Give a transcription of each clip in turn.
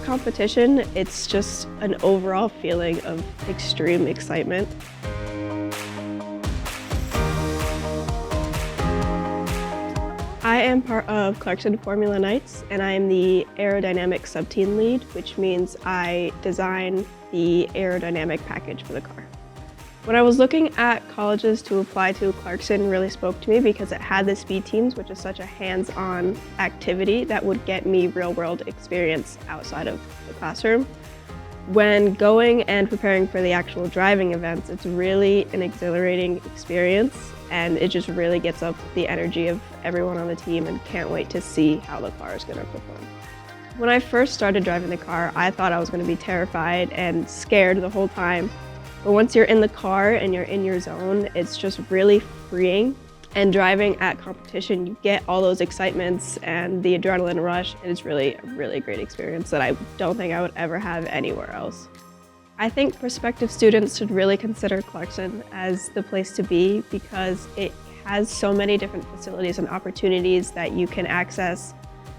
competition, it's just an overall feeling of extreme excitement. I am part of Clarkson Formula Knights, and I am the Aerodynamics subteam lead, which means I design the aerodynamic package for the car. When I was looking at colleges to apply to, Clarkson really spoke to me because it had the speed teams, which is such a hands-on activity that would get me real-world experience outside of the classroom. When going and preparing for the actual driving events, it's really an exhilarating experience, and it just really gets up the energy of everyone on the team and can't wait to see how the car is going to perform. When I first started driving the car, I thought I was going to be terrified and scared the whole time. But once you're in the car and you're in your zone, it's just really freeing. And driving at competition, you get all those excitements and the adrenaline rush, and it's really a really great experience that I don't think I would ever have anywhere else. I think prospective students should really consider Clarkson as the place to be because it has so many different facilities and opportunities that you can access,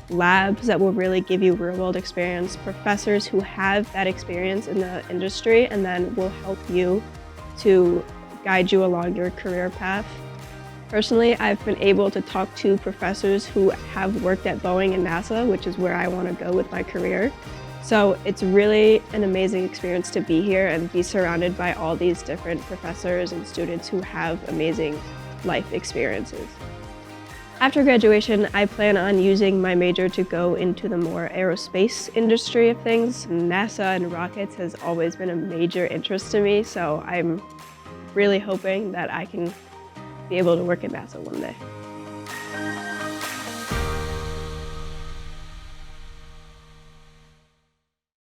labs that will really give you real-world experience, professors who have that experience in the industry and then will help you to guide you along your career path. Personally, I've been able to talk to professors who have worked at Boeing and NASA, which is where I want to go with my career. So it's really an amazing experience to be here and be surrounded by all these different professors and students who have amazing life experiences. After graduation, I plan on using my major to go into the more aerospace industry of things. NASA and rockets has always been a major interest to me, so I'm really hoping that I can be able to work at NASA one day.